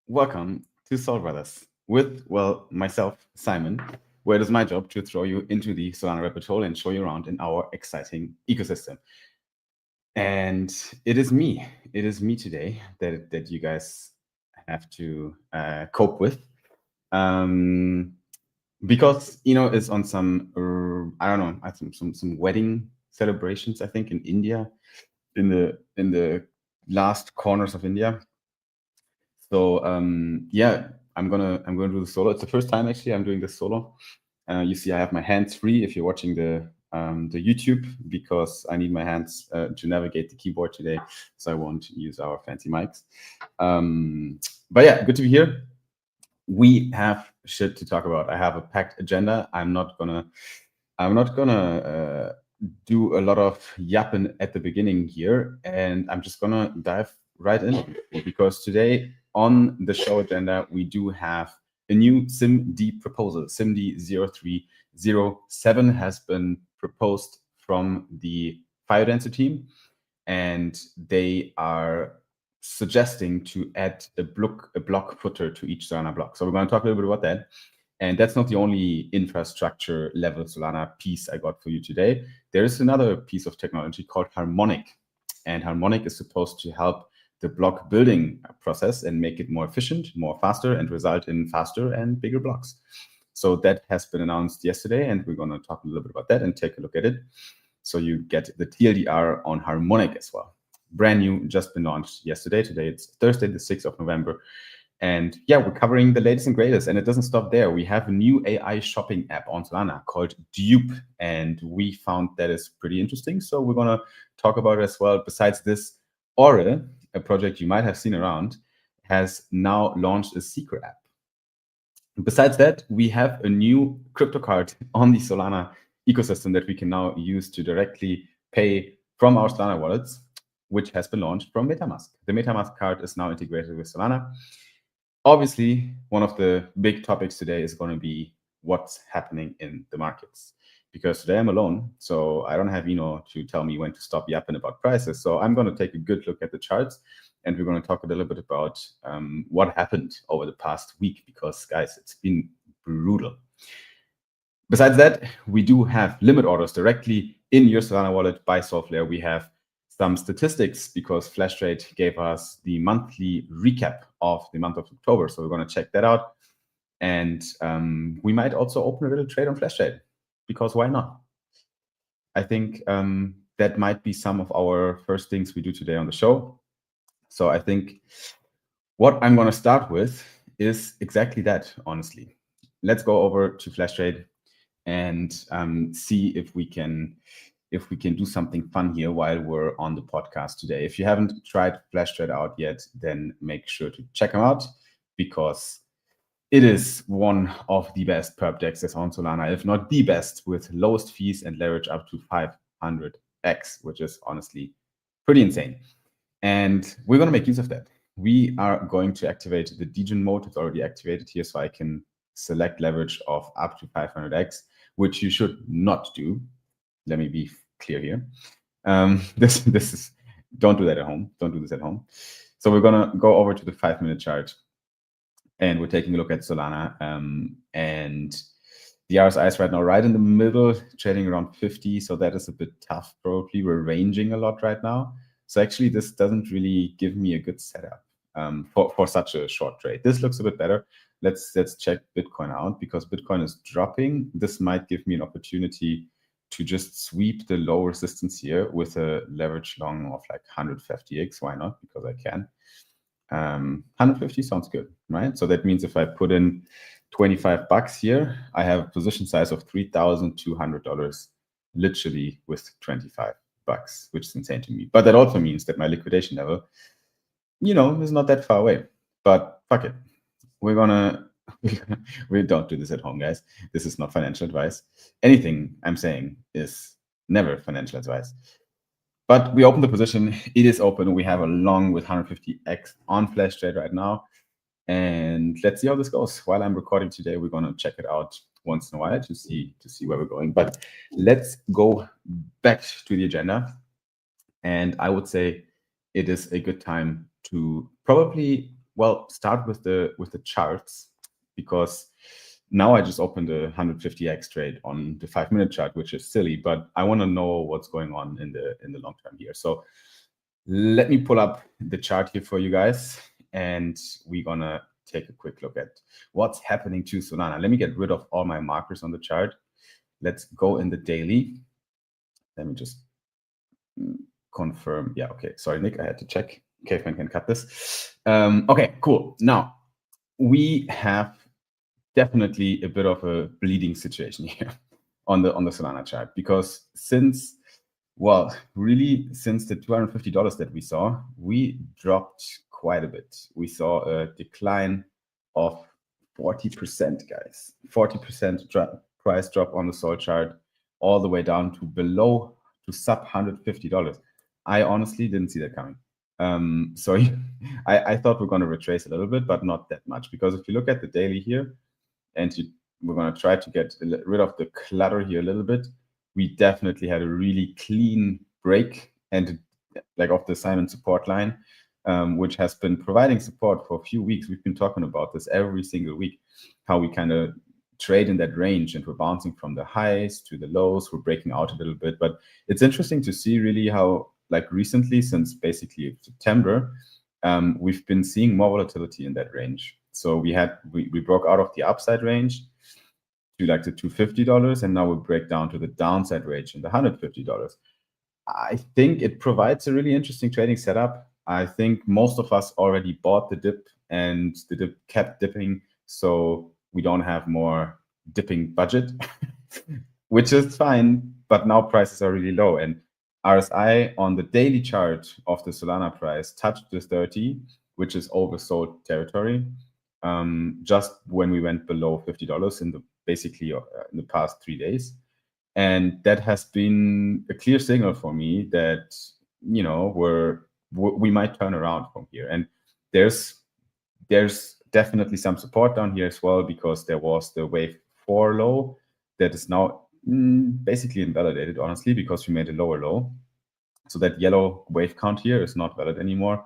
Welcome to Soul Brothers with, well, myself, Simon, where it is my job to throw you into the Solana rabbit hole and show you around in our exciting ecosystem. And it is me today that you guys have to cope with. Because it's on some I don't know, some wedding celebrations, I think, in India, in the last corners of India. So yeah, I'm gonna do the solo. It's the first time actually I'm doing this solo. You see, I have my hands free if you're watching the YouTube, because I need my hands to navigate the keyboard today, so I won't use our fancy mics. But yeah, good to be here. We have shit to talk about. I have a packed agenda. I'm not gonna do a lot of yapping at the beginning here, and I'm just gonna dive right in, because today on the show agenda we do have a new SIMD proposal. SIMD 0307 has been proposed from the Fiodancer team, and they are suggesting to add a block footer to each Solana block. So we're going to talk a little bit about that. And that's not the only infrastructure level Solana piece I got for you today. There is another piece of technology called Harmonic. And Harmonic is supposed to help the block building process and make it more efficient, more faster, and result in faster and bigger blocks. So that has been announced yesterday, and we're going to talk a little bit about that and take a look at it. So you get the TLDR on Harmonic as well. Brand new, just been launched yesterday. Today it's Thursday, the 6th of November. And yeah, we're covering the latest and greatest, and it doesn't stop there. We have a new AI shopping app on Solana called Dupe, and we found that is pretty interesting. So we're going to talk about it as well. Besides this, Aura, a project you might have seen around, has now launched a secret app. Besides that, we have a new crypto card on the Solana ecosystem that we can now use to directly pay from our Solana wallets, which has been launched from MetaMask. The MetaMask card is now integrated with Solana. Obviously, one of the big topics today is going to be what's happening in the markets, because today I'm alone, so I don't have to tell me when to stop yapping about prices. So I'm going to take a good look at the charts, and we're going to talk a little bit about what happened over the past week, because guys, it's been brutal. Besides that, we do have limit orders directly in your Solana wallet by Solflare. We have some statistics because Flashtrade gave us the monthly recap of the month of October. So we're going to check that out. And we might also open a little trade on Flashtrade, because why not? I think that might be some of our first things we do today on the show. So I think what I'm going to start with is exactly that, honestly. Let's go over to Flashtrade and see if we can do something fun here while we're on the podcast today. If you haven't tried Flashtrade out yet, then make sure to check them out, because it is one of the best perp dexes on Solana, if not the best, with lowest fees and leverage up to 500x, which is honestly pretty insane. And we're going to make use of that. We are going to activate the degen mode. It's already activated here, so I can select leverage of up to 500x, which you should not do. Let me be clear here. This is, don't do that at home. Don't do this at home. So we're gonna go over to the 5-minute chart, and we're taking a look at Solana. And the RSI is right now right in the middle, trading around 50. So that is a bit tough. Probably we're ranging a lot right now. So actually, this doesn't really give me a good setup for such a short trade. This looks a bit better. Let's check Bitcoin out, because Bitcoin is dropping. This might give me an opportunity to just sweep the low resistance here with a leverage long of like 150x. Why not? Because I can. 150 sounds good, right? So that means if I put in $25 here, I have a position size of $3,200, literally with $25, which is insane to me. But that also means that my liquidation level, is not that far away. But fuck it. We don't do this at home, guys. This is not financial advice. Anything I'm saying is never financial advice. But we open the position. It is open. We have a long with 150x on Flashtrade right now. And let's see how this goes. While I'm recording today, we're going to check it out once in a while to see where we're going. But let's go back to the agenda. And I would say it is a good time to probably well, start with the charts, because now I just opened a 150x trade on the 5-minute chart, which is silly, but I want to know what's going on in the long term here. So let me pull up the chart here for you guys, and we're gonna take a quick look at what's happening to Solana. Let me get rid of all my markers on the chart. Let's go in the daily. Let me just confirm. Yeah, okay. Sorry, Nick, I had to check. Caveman can cut this. Okay, cool. Now, we have definitely a bit of a bleeding situation here on the Solana chart, because since the $250 that we saw, we dropped quite a bit. We saw a decline of 40%, guys. 40% price drop on the Sol chart, all the way down to sub $150. I honestly didn't see that coming. So I thought we're going to retrace a little bit, but not that much, because if you look at the daily here, and we're going to try to get rid of the clutter here a little bit, we definitely had a really clean break and like of the Simon support line, which has been providing support for a few weeks. We've been talking about this every single week, how we kind of trade in that range, and we're bouncing from the highs to the lows. We're breaking out a little bit, but it's interesting to see really how, like, recently, since basically September, we've been seeing more volatility in that range. So we broke out of the upside range to like the $250, and now we break down to the downside range in the $150. I think it provides a really interesting trading setup. I think most of us already bought the dip, and the dip kept dipping, so we don't have more dipping budget, which is fine, but now prices are really low, and RSI on the daily chart of the Solana price touched the 30, which is oversold territory, just when we went below $50 in the past 3 days. And that has been a clear signal for me that, you know, we might turn around from here. And there's definitely some support down here as well, because there was the wave 4 low that is now basically invalidated, honestly, because we made a lower low. So that yellow wave count here is not valid anymore,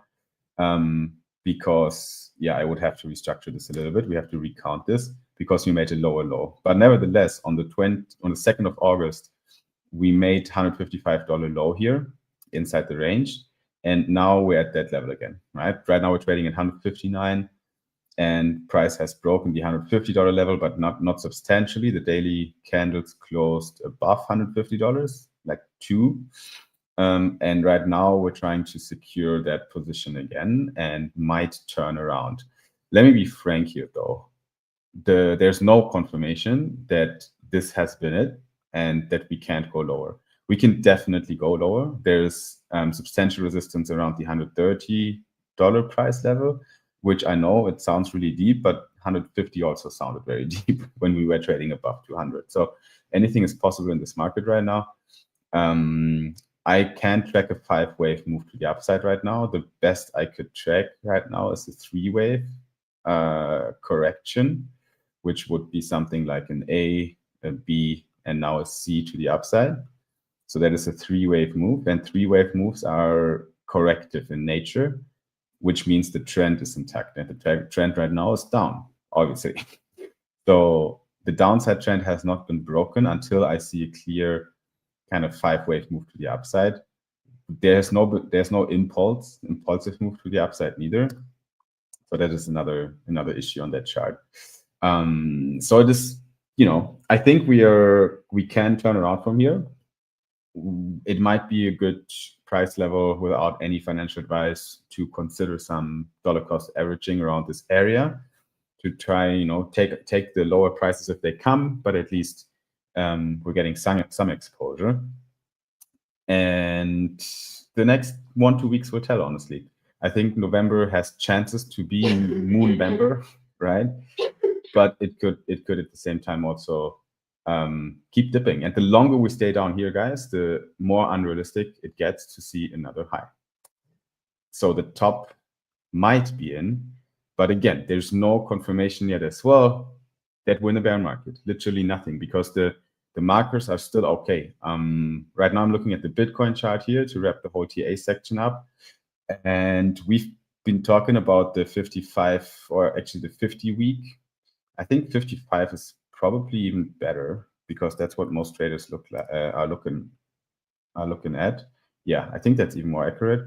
because, yeah, I would have to restructure this a little bit. We have to recount this because we made a lower low. But nevertheless, on the 2nd of August, we made $155 low here inside the range. And now we're at that level again, right? Right now we're trading at 159, and price has broken the $150 level, but not substantially. The daily candles closed above $150, like 2. And right now we're trying to secure that position again and might turn around. Let me be frank here, though. There's no confirmation that this has been it and that we can't go lower. We can definitely go lower. There's substantial resistance around the $130 price level, which I know it sounds really deep, but 150 also sounded very deep when we were trading above 200. So anything is possible in this market right now. I can't track a 5-wave move to the upside right now. The best I could track right now is a 3-wave correction, which would be something like an A, a B, and now a C to the upside. So that is a 3-wave move, and 3-wave moves are corrective in nature, which means the trend is intact, and the trend right now is down, obviously. So the downside trend has not been broken until I see a clear kind of 5-wave move to the upside. There's no impulsive move to the upside neither. So that is another issue on that chart. So it is, you know, I think we can turn around from here. It might be a good price level without any financial advice to consider some dollar cost averaging around this area to try, you know, take the lower prices if they come, but at least we're getting some exposure. And the next 1-2 weeks will tell, honestly. I think November has chances to be Moonvember, right? But it could at the same time also keep dipping. And the longer we stay down here, guys, the more unrealistic it gets to see another high. So the top might be in, but again, there's no confirmation yet as well that we're in a bear market. Literally nothing, because the markers are still okay. Right now I'm looking at the Bitcoin chart here to wrap the whole TA section up. And we've been talking about the 55 or actually the 50 week. I think 55 is probably even better because that's what most traders are looking at. Yeah, I think that's even more accurate.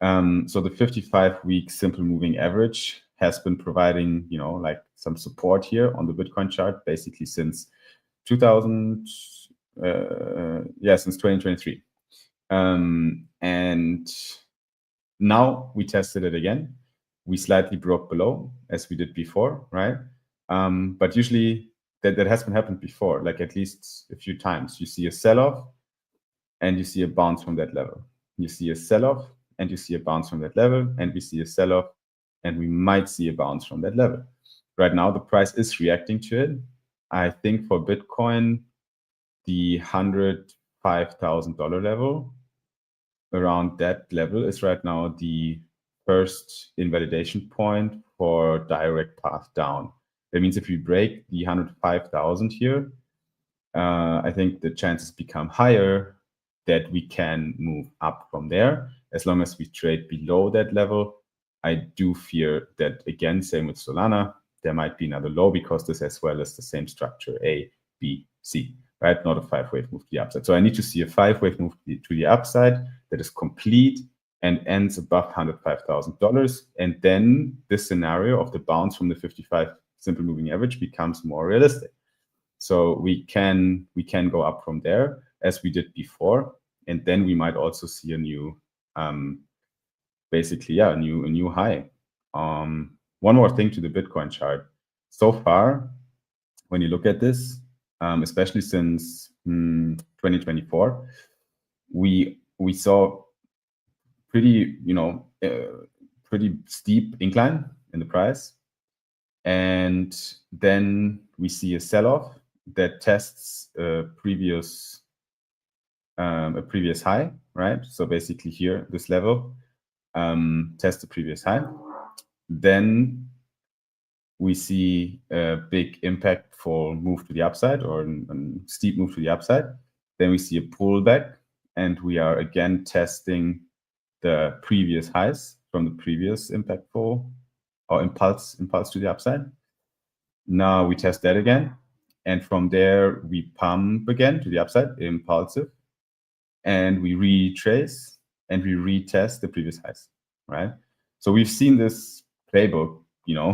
So the 55-week simple moving average has been providing, like some support here on the Bitcoin chart, basically since 2023. And now we tested it again. We slightly broke below as we did before, right? But usually that has been happened before, like at least a few times. You see a sell-off and you see a bounce from that level. You see a sell-off and you see a bounce from that level, and we see a sell-off and we might see a bounce from that level. Right now, the price is reacting to it. I think for Bitcoin, the $105,000 level, around that level is right now the first invalidation point for direct path down. That means if we break the 105,000 here, I think the chances become higher that we can move up from there. As long as we trade below that level, I do fear that, again, same with Solana, there might be another low because this as well is the same structure, A, B, C, right? Not a 5-wave move to the upside. So I need to see a 5-wave move to the upside that is complete and ends above $105,000. And then this scenario of the bounce from the 55 simple moving average becomes more realistic. So we can go up from there as we did before, and then we might also see a new, basically, yeah, a new high. One more thing to the Bitcoin chart. So far, when you look at this, especially since 2024, we saw pretty, pretty steep incline in the price, and then we see a sell-off that tests a previous high, right? So basically here, this level tests the previous high. Then we see a big impactful move to the upside, or a steep move to the upside. Then we see a pullback, and we are again testing the previous highs from the previous impactful or impulse to the upside. Now we test that again, and from there we pump again to the upside, impulsive, and we retrace and we retest the previous highs, right? So we've seen this playbook,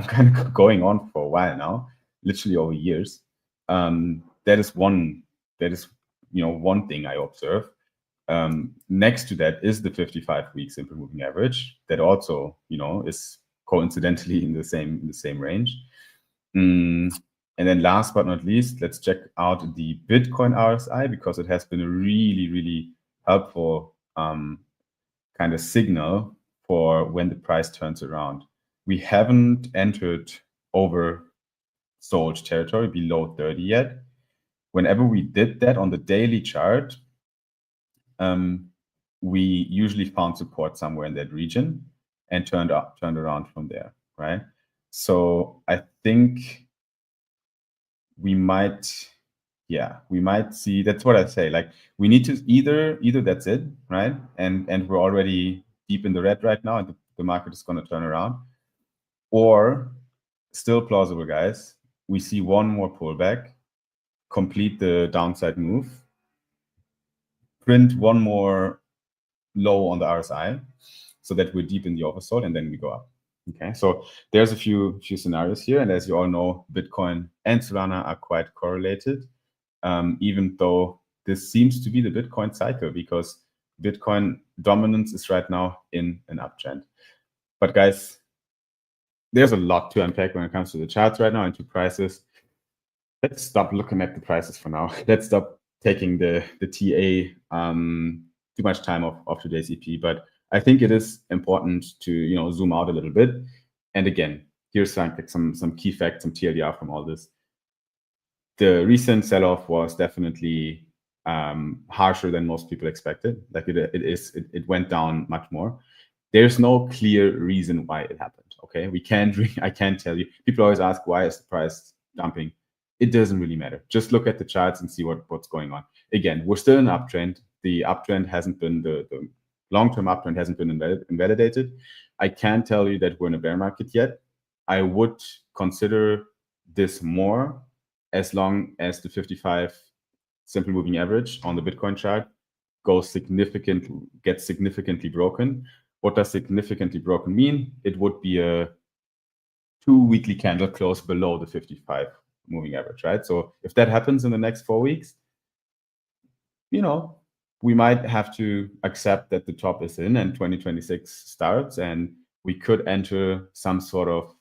kind of going on for a while now, literally over years. That is one thing I observe. Next to that is the 55-week simple moving average that also, is coincidentally in the same range. And then last but not least, let's check out the Bitcoin RSI, because it has been a really, really helpful kind of signal for when the price turns around. We haven't entered oversold territory below 30 yet. Whenever we did that on the daily chart, we usually found support somewhere in that region and turned around from there, right? So I think we might see, that's what I say, like we need to either that's it, right? And we're already deep in the red right now, and the market is going to turn around. Or still plausible, guys, we see one more pullback, complete the downside move, print one more low on the RSI so that we're deep in the oversold, and then we go up. Okay, so there's a few scenarios here, and as you all know, Bitcoin and Solana are quite correlated, even though this seems to be the Bitcoin cycle, because Bitcoin dominance is right now in an uptrend. But guys, there's a lot to unpack when it comes to the charts right now and to prices. Let's stop looking at the prices for now. Let's stop taking the TA too much time off today's EP. But I think it is important to zoom out a little bit. And again, here's some key facts, some TLDR from all this. The recent sell-off was definitely harsher than most people expected. Like it went down much more. There's no clear reason why it happened. Okay, I can't tell you. People always ask, why is the price dumping? It doesn't really matter. Just look at the charts and see what's going on. Again, we're still in an uptrend. The uptrend hasn't been the long-term uptrend hasn't been invalidated. I can't tell you that we're in a bear market yet. I would consider this more as long as the 55 simple moving average on the Bitcoin chart gets significantly broken. What does significantly broken mean? It would be a 2 weekly candle close below the 55 moving average, right? So if that happens in the next 4 weeks, we might have to accept that the top is in and 2026 starts, and we could enter some sort of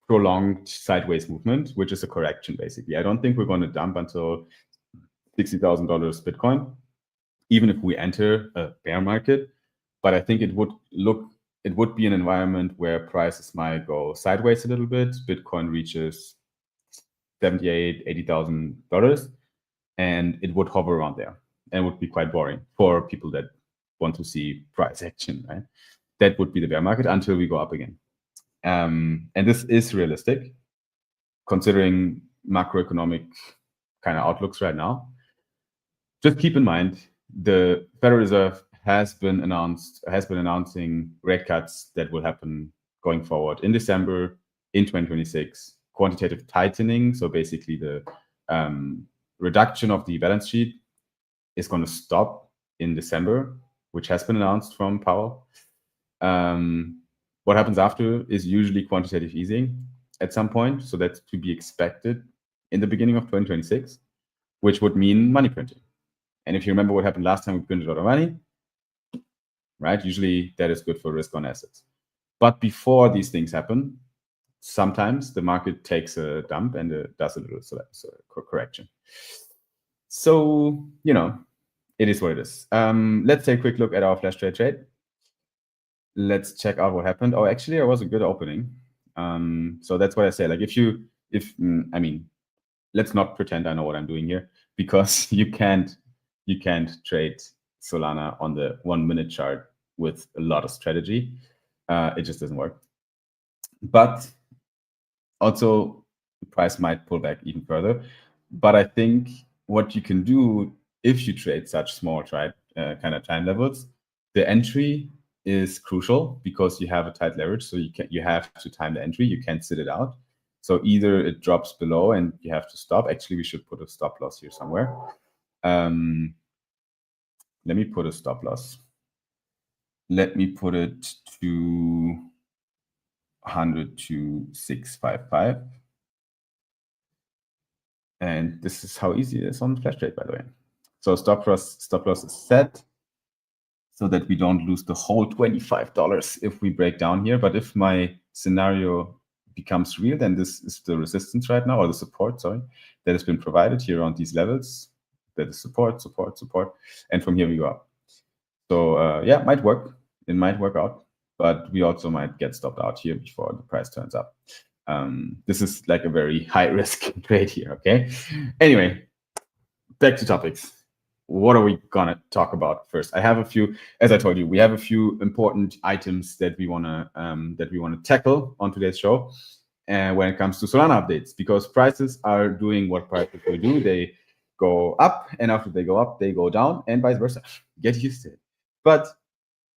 prolonged sideways movement, which is a correction basically. I don't think we're going to dump until $60,000 Bitcoin, even if we enter a bear market. But I think it would be an environment where prices might go sideways a little bit. Bitcoin reaches $78,000, $80,000, and it would hover around there, and would be quite boring for people that want to see price action, right? That would be the bear market until we go up again. And this is realistic considering macroeconomic kind of outlooks right now. Just keep in mind, the Federal Reserve has been announcing rate cuts that will happen going forward in December, in 2026. Quantitative tightening, so basically the reduction of the balance sheet, is going to stop in December, which has been announced from Powell. What happens after is usually quantitative easing at some point, so that's to be expected in the beginning of 2026, which would mean money printing. And if you remember what happened last time we printed a lot of money, right? Usually that is good for risk on assets. But before these things happen, sometimes the market takes a dump and does a little correction. So, it is what it is. Let's take a quick look at our flash trade. Let's check out what happened. Oh, actually, it was a good opening. So that's what I say. Like, let's not pretend I know what I'm doing here, because you can't trade Solana on the 1 minute chart with a lot of strategy. It just doesn't work. But also, the price might pull back even further. But I think what you can do if you trade such small kind of time levels, the entry is crucial because you have a tight leverage, so you have to time the entry. You can't sit it out. So either it drops below and you have to stop. Actually, we should put a stop loss here somewhere. Let me put a stop loss. Let me put it to 102,655. And this is how easy it is on flash trade, by the way. So stop loss is set so that we don't lose the whole $25 if we break down here. But if my scenario becomes real, then this is the resistance right now, or the support, sorry, that has been provided here on these levels. That is support, and from here we go up. So yeah, it might work. It might work out, but we also might get stopped out here before the price turns up. This is like a very high risk trade here, okay? Anyway, back to topics. What are we gonna talk about first? I have a few, as I told you, we have a few important items that we wanna tackle on today's show. And when it comes to Solana updates, because prices are doing what prices will do, they go up, and after they go up, they go down, and vice versa. Get used to it. But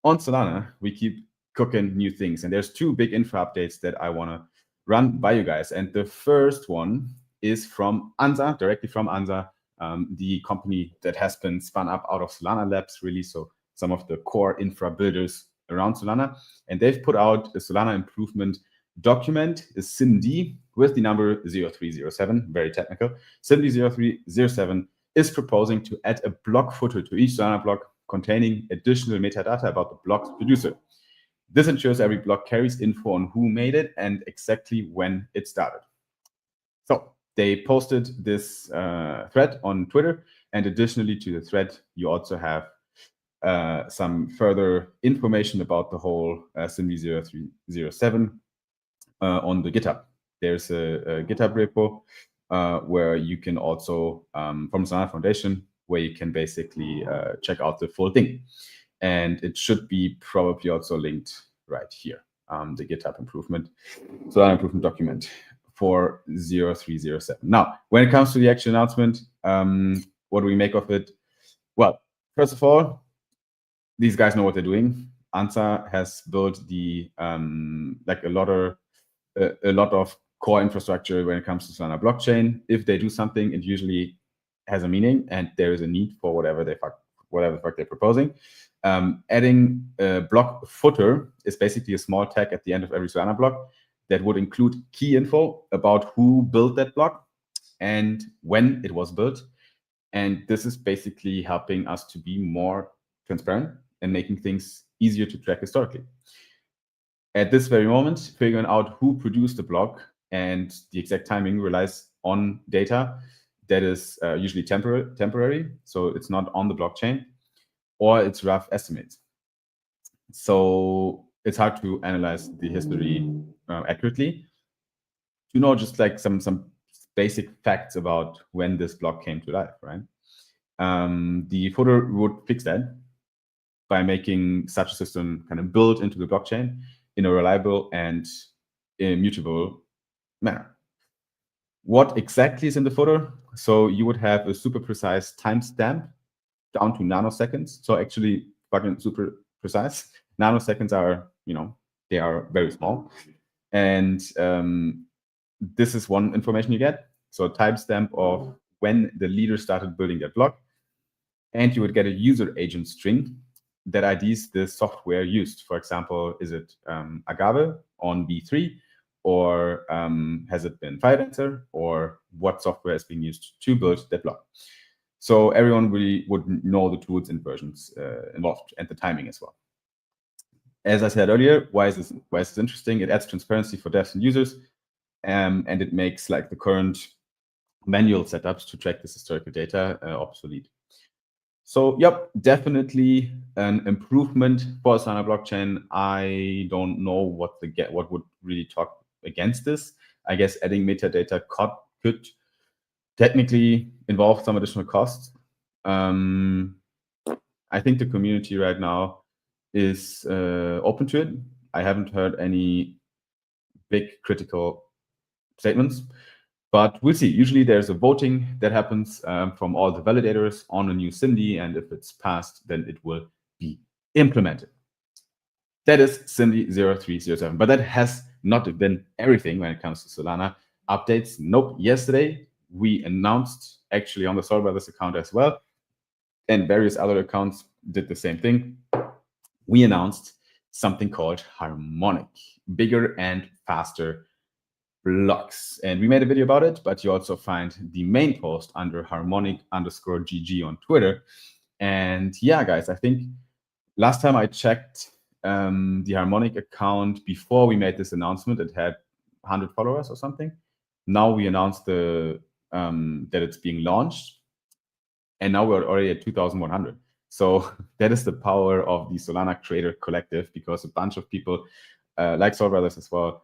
on Solana, we keep cooking new things, and there's two big infra updates that I wanna run by you guys. And the first one is from Ansa, directly from Ansa, the company that has been spun up out of Solana Labs, really. So some of the core infra builders around Solana. And they've put out a Solana improvement document, a SIMD, with the number 0307, very technical. SIMD 0307 is proposing to add a block footer to each Solana block containing additional metadata about the block's producer. This ensures every block carries info on who made it and exactly when it started. So they posted this thread on Twitter, and additionally to the thread, you also have some further information about the whole SIMD 0307 on the GitHub. There's a GitHub repo where you can also, from Solana Foundation, where you can basically check out the full thing. And it should be probably also linked right here, the GitHub improvement, Solana improvement document for 0307. Now, when it comes to the actual announcement, what do we make of it? Well, first of all, these guys know what they're doing. Ansa has built the like a lot of core infrastructure when it comes to Solana blockchain. If they do something, it usually has a meaning, and there is a need for whatever the fuck they're proposing. Adding a block footer is basically a small tag at the end of every Solana block that would include key info about who built that block and when it was built. And this is basically helping us to be more transparent and making things easier to track historically. At this very moment, figuring out who produced the block and the exact timing relies on data that is usually temporary, so it's not on the blockchain, or it's rough estimates. So it's hard to analyze the history accurately. You know, just like some basic facts about when this block came to life, right? The footer would fix that by making such a system kind of built into the blockchain in a reliable and immutable manner. What exactly is in the footer? So you would have a super precise timestamp down to nanoseconds. So actually fucking super precise. Nanoseconds are, you know, they are very small. And this is one information you get. So a timestamp of when the leader started building that block. And you would get a user agent string that IDs the software used. For example, is it Agave on V3, or has it been Firedancer, or what software is being used to build that block? So everyone really would know the tools and versions involved and the timing as well. As I said earlier, why is this interesting? It adds transparency for devs and users, and it makes like the current manual setups to track this historical data obsolete. So, yep, definitely an improvement for Solana blockchain. I don't know what would really talk against this. I guess adding metadata could technically involve some additional costs. I think the community right now is open to it. I haven't heard any big critical statements. But we'll see. Usually there's a voting that happens from all the validators on a new SIMD, and if it's passed, then it will be implemented. That is SIMD 0307. But that has not been everything when it comes to Solana updates. Nope. Yesterday, we announced, actually on the Sol Brothers account as well, and various other accounts did the same thing. We announced something called Harmonic, bigger and faster blocks. And we made a video about it, but you also find the main post under harmonic_GG on Twitter. And yeah, guys, I think last time I checked the Harmonic account before we made this announcement, it had 100 followers or something. Now we announced that it's being launched, and now we're already at 2,100. So that is the power of the Solana Creator Collective, because a bunch of people like Sol Brothers as well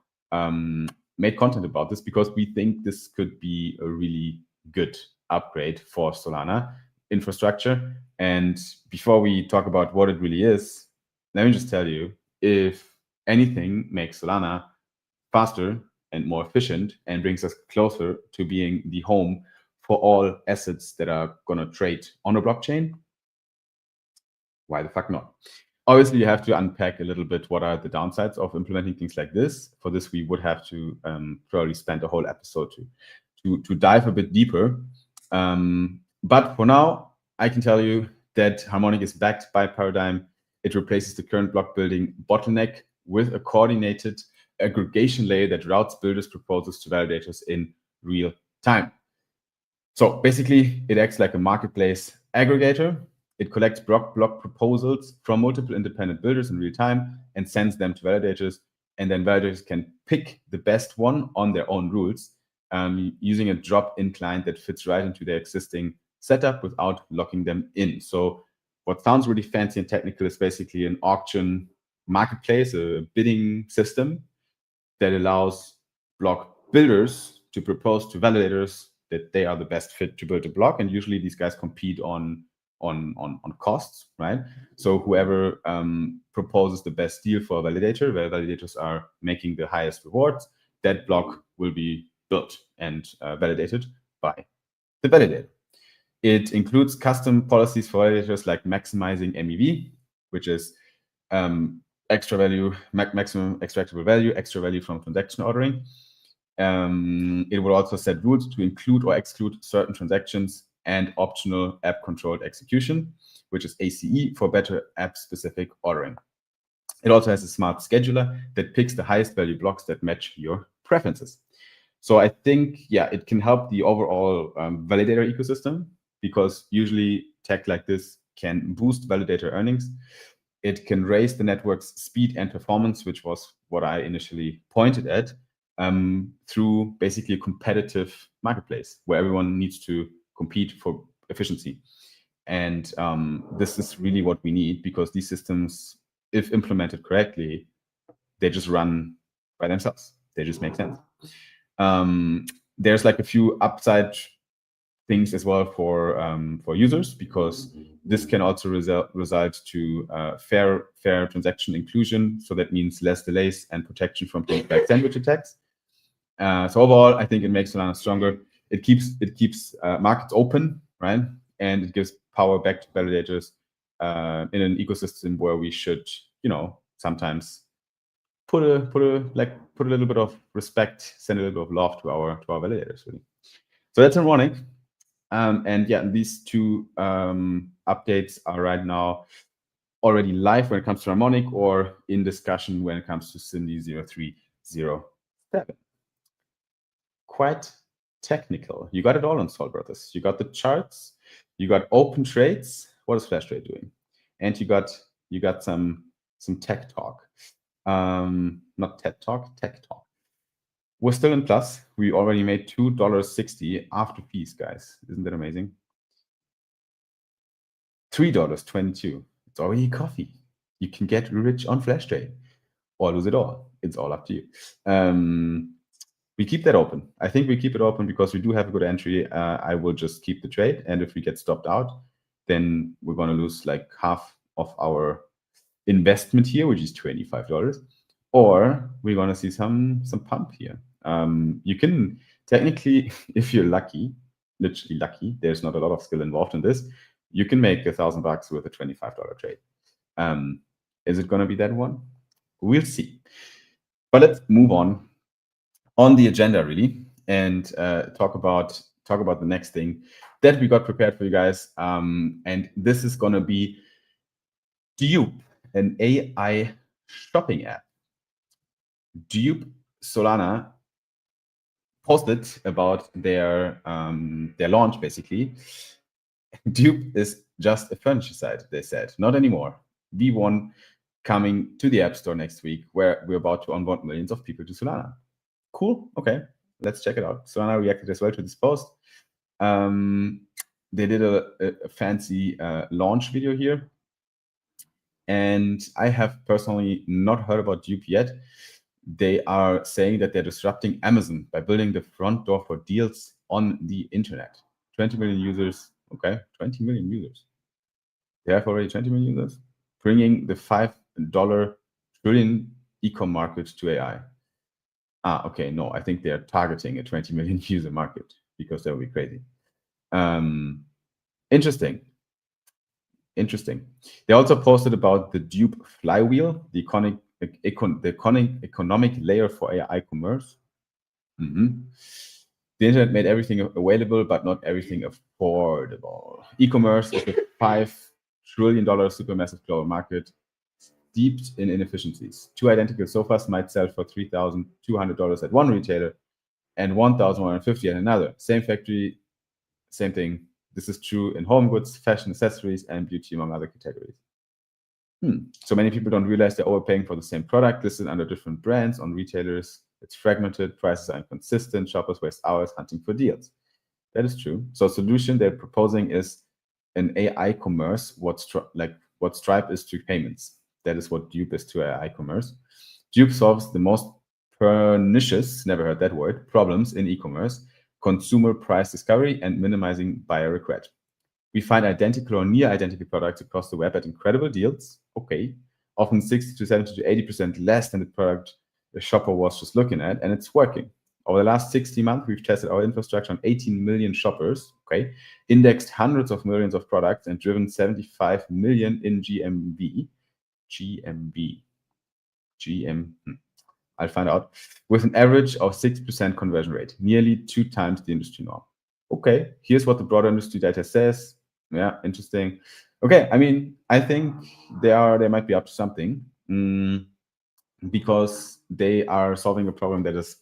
made content about this, because we think this could be a really good upgrade for Solana infrastructure. And before we talk about what it really is, let me just tell you, if anything makes Solana faster and more efficient and brings us closer to being the home for all assets that are going to trade on a blockchain, why the fuck not? Obviously, you have to unpack a little bit what are the downsides of implementing things like this. For this, we would have to probably spend a whole episode to dive a bit deeper. But for now, I can tell you that Harmonic is backed by Paradigm. It replaces the current block building bottleneck with a coordinated aggregation layer that routes builders' proposals to validators in real time. So basically, it acts like a marketplace aggregator. It collects block proposals from multiple independent builders in real time and sends them to validators. And then validators can pick the best one on their own rules using a drop-in client that fits right into their existing setup without locking them in. So what sounds really fancy and technical is basically an auction marketplace, a bidding system that allows block builders to propose to validators that they are the best fit to build a block. And usually these guys compete on costs, right? So whoever proposes the best deal for a validator, where validators are making the highest rewards, that block will be built and validated by the validator. It includes custom policies for validators like maximizing MEV, which is extra value, maximum extractable value, extra value from transaction ordering. It will also set rules to include or exclude certain transactions and optional app-controlled execution, which is ACE for better app-specific ordering. It also has a smart scheduler that picks the highest value blocks that match your preferences. So I think, yeah, it can help the overall validator ecosystem, because usually tech like this can boost validator earnings. It can raise the network's speed and performance, which was what I initially pointed at, through basically a competitive marketplace where everyone needs to compete for efficiency. And this is really what we need, because these systems, if implemented correctly, they just run by themselves. They just make sense. There's like a few upside things as well for users, because this can also result to fair transaction inclusion. So that means less delays and protection from things like sandwich attacks. So overall, I think it makes Solana stronger. It keeps markets open, right? And it gives power back to validators in an ecosystem where we should, sometimes put a little bit of respect, send a little bit of love to our validators, really. So that's Harmonic. And yeah, these two updates are right now already live when it comes to Harmonic, or in discussion when it comes to SIMD 0307. Quite technical. You got it all on Sol Brothers. You got the charts, you got open trades. What is Flash Trade doing? And you got some tech talk. Not TED Talk, tech talk. We're still in plus. We already made $2.60 after fees, guys. Isn't that amazing? $3.22. It's already coffee. You can get rich on Flash Trade or lose it all. It's all up to you. We keep that open. I think we keep it open because we do have a good entry. I will just keep the trade. And if we get stopped out, then we're going to lose like half of our investment here, which is $25. Or we're going to see some pump here. You can technically, if you're lucky, literally lucky, there's not a lot of skill involved in this, you can make $1,000 with a $25 trade. Is it going to be that one? We'll see. But let's move on the agenda, really, and talk about the next thing that we got prepared for you guys. And this is going to be Dupe, an AI shopping app. Dupe Solana posted about their launch, basically. Dupe is just a furniture site, they said. Not anymore. V1 coming to the App Store next week, where we're about to onboard millions of people to Solana. Cool. Okay, let's check it out. Solana reacted as well to this post. They did a fancy launch video here. And I have personally not heard about Dupe yet. They are saying that they're disrupting Amazon by building the front door for deals on the internet. 20 million users. Okay, 20 million users. They have already 20 million users, bringing the $5 trillion e-com market to AI. Okay, no, I think they're targeting a 20 million user market, because that would be crazy. Interesting. They also posted about the Dupe flywheel, the economic layer for AI commerce. The internet made everything available, but not everything affordable. E-commerce is a $5 trillion supermassive global market steeped in inefficiencies. Two identical sofas might sell for $3,200 at one retailer and $1,150 at another. Same factory, same thing. This is true in home goods, fashion, accessories, and beauty, among other categories. So many people don't realize they're overpaying for the same product listed under different brands on retailers. It's fragmented, prices are inconsistent, shoppers waste hours hunting for deals. That is true. So a solution they're proposing is an AI commerce, what Stripe is to payments. That is what Dupe is to AI commerce. Dupe solves the most pernicious, never heard that word, problems in e-commerce: consumer price discovery and minimizing buyer regret. We find identical or near identical products across the web at incredible deals, okay, often 60 to 70 to 80% less than the product the shopper was just looking at, and it's working. Over the last 60 months, we've tested our infrastructure on 18 million shoppers, indexed hundreds of millions of products, and driven 75 million in GMV. GMV. I'll find out. With an average of 6% conversion rate, nearly 2 times the industry norm. Okay, here's what the broader industry data says. Yeah, interesting. Okay, I mean, I think they might be up to something, because they are solving a problem that is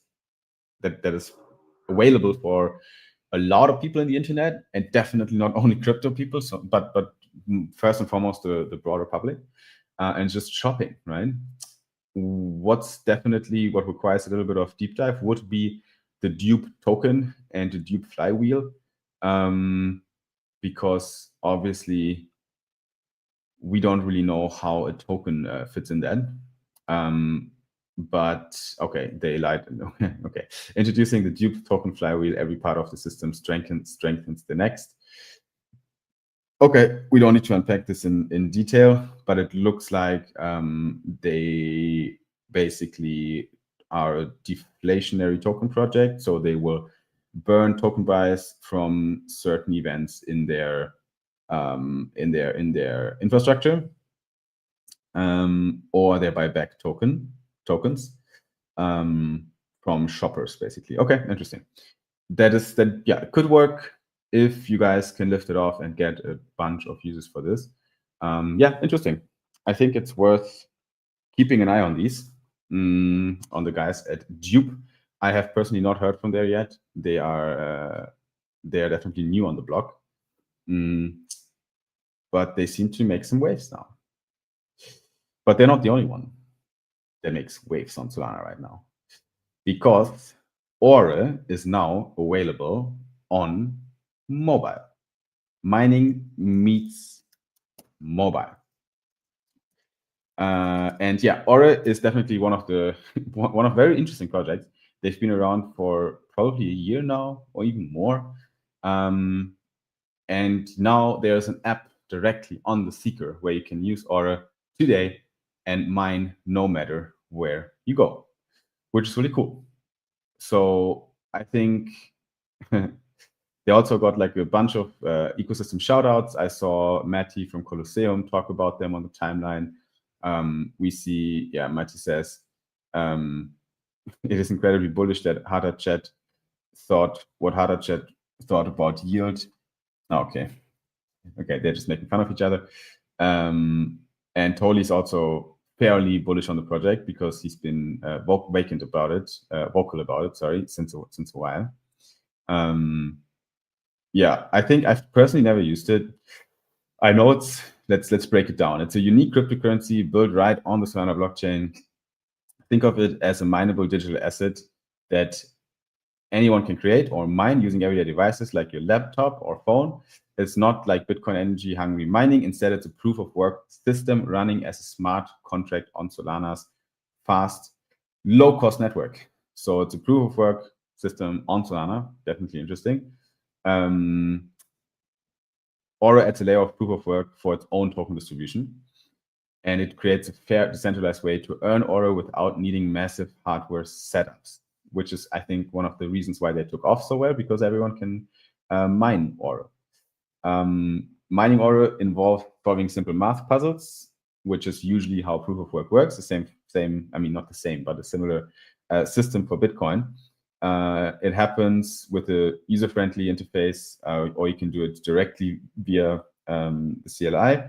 available for a lot of people in the internet, and definitely not only crypto people, but first and foremost the broader public, and just shopping, right? What requires a little bit of deep dive would be the dupe token and the dupe flywheel, because obviously we don't really know how a token fits in that. But okay, they lied. Okay, introducing the dupe token flywheel. Every part of the system strengthens the next. Okay, we don't need to unpack this in detail, but it looks like they basically are a deflationary token project. So they will burn token bias from certain events in their infrastructure, or they buy back tokens from shoppers, basically. Okay, interesting. Yeah, it could work if you guys can lift it off and get a bunch of users for this. Yeah, interesting. I think it's worth keeping an eye on these, on the guys at Dupe. I have personally not heard from there yet. They are definitely new on the block, but they seem to make some waves now. But they're not the only one that makes waves on Solana right now, because Aura is now available on mobile. Mining meets mobile. And yeah, Aura is definitely one of very interesting projects. They've been around for probably a year now, or even more. And now there's an app directly on the Seeker where you can use Aura today and mine no matter where you go, which is really cool. So I think they also got like a bunch of ecosystem shoutouts. I saw Matty from Colosseum talk about them on the timeline. We see, yeah, Matty says, it is incredibly bullish that HardaChat thought about yield. Oh, okay, they're just making fun of each other. And Toli is also fairly bullish on the project because he's been vocal about it, since a while. Yeah, I think I've personally never used it. I know let's break it down. It's a unique cryptocurrency built right on the Solana blockchain. Think of it as a mineable digital asset that anyone can create or mine using everyday devices like your laptop or phone. It's not like Bitcoin energy hungry mining. Instead, it's a proof of work system running as a smart contract on Solana's fast, low cost network. So it's a proof of work system on Solana. Definitely interesting. Aura adds a layer of proof of work for its own token distribution, and it creates a fair, decentralized way to earn Aura without needing massive hardware setups, which is, I think, one of the reasons why they took off so well, because everyone can mine Aura. Mining Aura involves solving simple math puzzles, which is usually how proof of work works. The same, I mean, not the same, but a similar system for Bitcoin. It happens with a user-friendly interface, or you can do it directly via the CLI.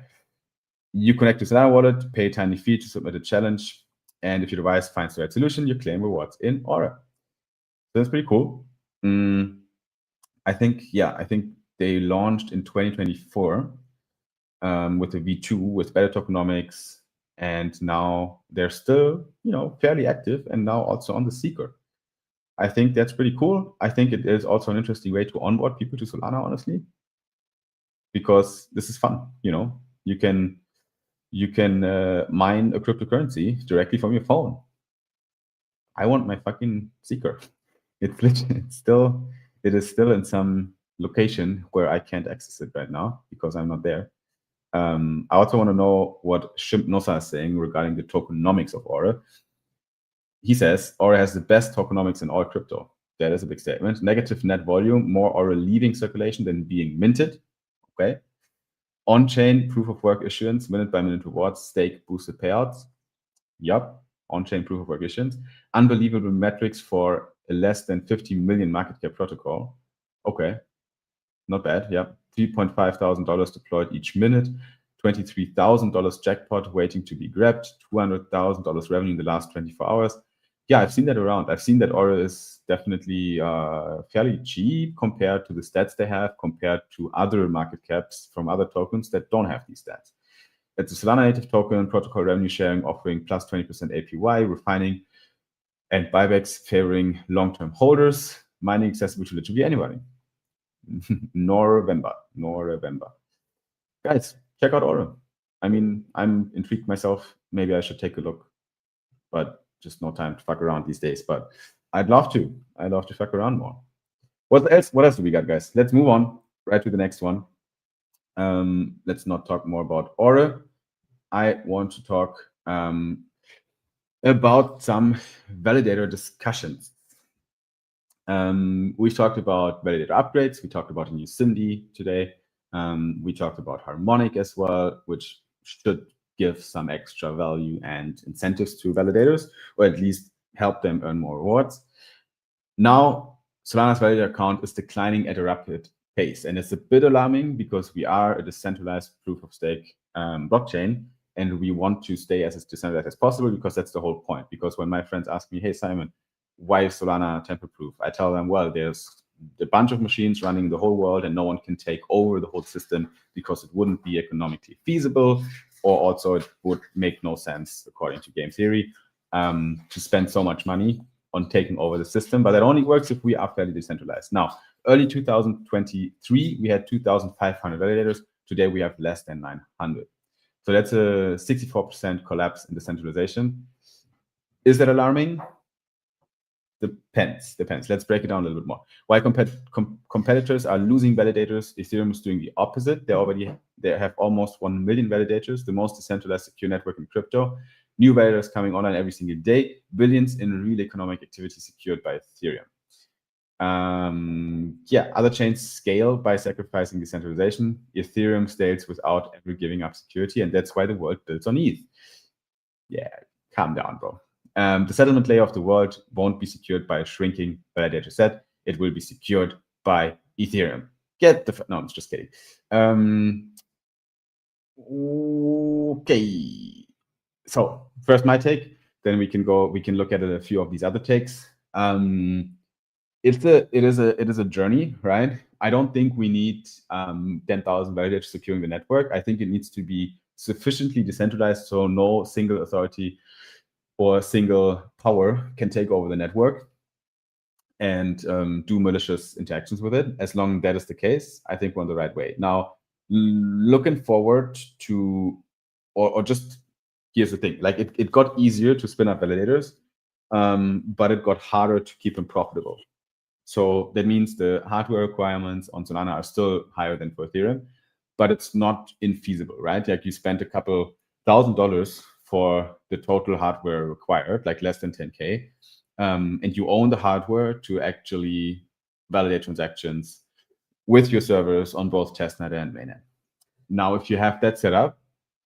You connect to Solana wallet, pay a tiny fee to submit a challenge, and if your device finds the right solution, you claim rewards in Aura. So that's pretty cool. I think they launched in 2024 with a V2 with better tokenomics, and now they're still, fairly active, and now also on the Seeker. I think that's pretty cool. I think it is also an interesting way to onboard people to Solana, honestly, because this is fun. You can mine a cryptocurrency directly from your phone. I want my fucking Seeker. It is still in some location where I can't access it right now because I'm not there. I also want to know what Shimp Nosa is saying regarding the tokenomics of Aura. He says Aura has the best tokenomics in all crypto. That is a big statement. Negative net volume, more Aura leaving circulation than being minted. Okay. On-chain proof of work issuance, minute-by-minute rewards, stake boosted payouts. Yup, on-chain proof of work issuance. Unbelievable metrics for a less than 50 million market cap protocol. Okay, not bad. Yeah, $3,500 deployed each minute. $23,000 jackpot waiting to be grabbed. $200,000 revenue in the last 24 hours. Yeah, I've seen that around. I've seen that Aura is definitely fairly cheap compared to the stats they have, compared to other market caps from other tokens that don't have these stats. It's a Solana native token, protocol revenue sharing offering plus 20% APY, refining and buybacks favoring long-term holders, mining accessible to literally anybody. November. Guys, check out Aura. I mean, I'm intrigued myself. Maybe I should take a look, but just no time to fuck around these days. But I'd love to. I'd love to fuck around more. What else do we got, guys? Let's move on right to the next one. Let's not talk more about Aura. I want to talk about some validator discussions. We talked about validator upgrades. We talked about a new SIMD today. We talked about Harmonic as well, which should give some extra value and incentives to validators, or at least help them earn more rewards. Now, Solana's validator count is declining at a rapid pace, and it's a bit alarming because we are a decentralized proof of stake blockchain, and we want to stay as decentralized as possible because that's the whole point. Because when my friends ask me, hey, Simon, why is Solana tamper-proof? I tell them, well, there's a bunch of machines running the whole world and no one can take over the whole system because it wouldn't be economically feasible, or also it would make no sense, according to game theory, to spend so much money on taking over the system. But that only works if we are fairly decentralized. Now, early 2023, we had 2,500 validators. Today, we have less than 900. So that's a 64% collapse in decentralization. Is that alarming? Depends. Let's break it down a little bit more. While competitors are losing validators, Ethereum is doing the opposite. They have almost 1 million validators, the most decentralized secure network in crypto. New validators coming online every single day, billions in real economic activity secured by Ethereum. Other chains scale by sacrificing decentralization. Ethereum scales without ever giving up security, and that's why the world builds on ETH. Yeah, calm down, bro. The settlement layer of the world won't be secured by a shrinking validator set. It will be secured by Ethereum. No, I'm just kidding. Okay. So first my take, then we can look at a few of these other takes. It is a journey, right? I don't think we need 10,000 validators securing the network. I think it needs to be sufficiently decentralized so no single authority or single power can take over the network and do malicious interactions with it. As long as that is the case, I think we're on the right way. Now, looking forward to, or just, here's the thing, like it got easier to spin up validators, but it got harder to keep them profitable. So that means the hardware requirements on Solana are still higher than for Ethereum, but it's not infeasible, right? Like you spent a couple $1,000 for the total hardware required, like less than 10K, and you own the hardware to actually validate transactions with your servers on both testnet and mainnet. Now, if you have that set up,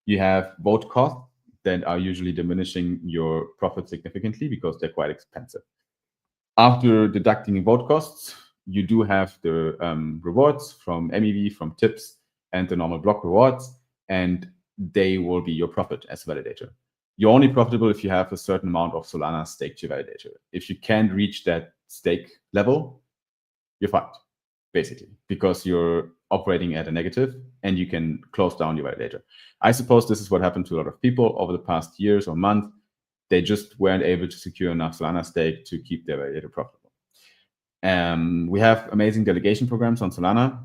you have vote costs that are usually diminishing your profit significantly because they're quite expensive. After deducting vote costs, you do have the rewards from MEV, from tips, and the normal block rewards, and they will be your profit as a validator. You're only profitable if you have a certain amount of Solana staked to your validator. If you can't reach that stake level, you're fucked, basically, because you're operating at a negative and you can close down your validator. I suppose this is what happened to a lot of people over the past years or months. They just weren't able to secure enough Solana stake to keep their validator profitable. We have amazing delegation programs on Solana